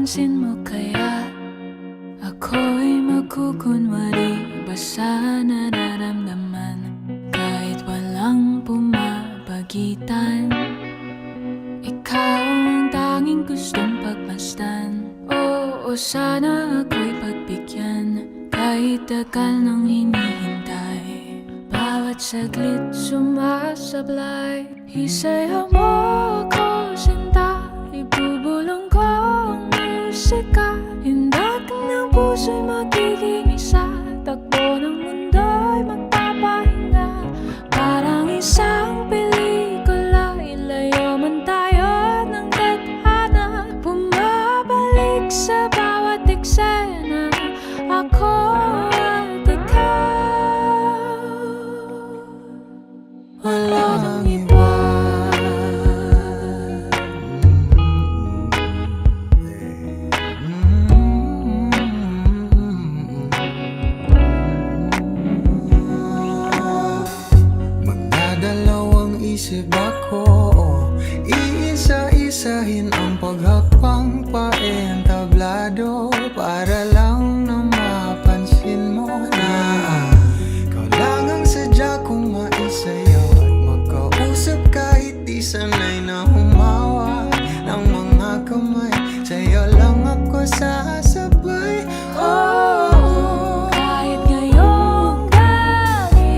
Napapansin mo kaya ako'y magkukunwari ba sa nararamdaman kahit walang pumapagitan? Ikaw ang tanging gustong pagmasdan. Oo, sana ako'y pagbigyan kahit tagal nang hinihintay. Bawat saglit sumasablay. Isayaw mo ako, sinta, ibubulong ko ang musika. Hindak ng puso'y magiging isa. Takbo ng mundo'y magpapahinga. Parang isang pelikula, ilayo man tayo ng tadhana. Bumabalik sa bawat eksena, ako at ikaw. Wala nang iba. Magdadalawang isip ako, iisa-isahin ang paghakbang paentablado para lang na mapansin mo na ikaw lang ang sadya kong maisayaw at magkausap kahit di sanay na humawa ng mga kamay. Sa'yo lang ako sasabay. Oh, Kahit ngayong gabi,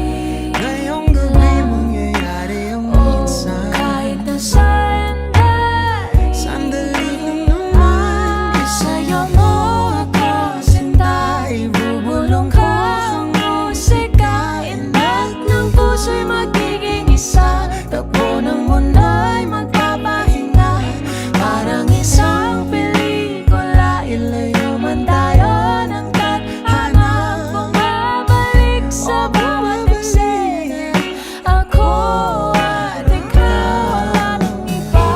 ngayong gabi mangyayari ang minsan. kahit nasaan tayo, Sandali lang naman, isayaw mo ako, sinta, ibubulong ko ang musika. Indak ng puso'y magiging isa. Takbo ng mundo'y magpapahinga. Parang isang pelikula, ilayo man tayo ng tadhana. Bumabalik sa bawat eksena, ako at ikaw. Wala nang iba.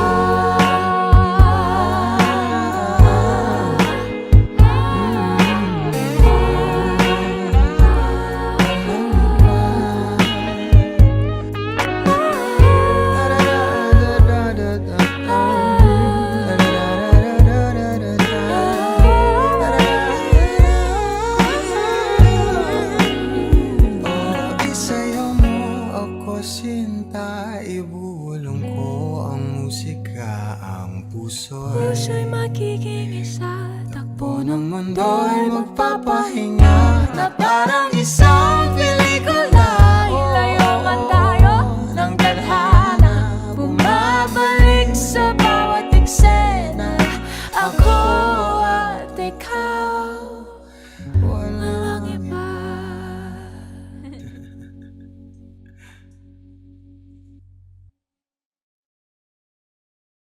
Isayaw mo ako, sinta, ibubulong ko ang musika. Ang Puso'y magiging isa. Takbo ng ng mundo'y magpapahinga na parang isang pelikula.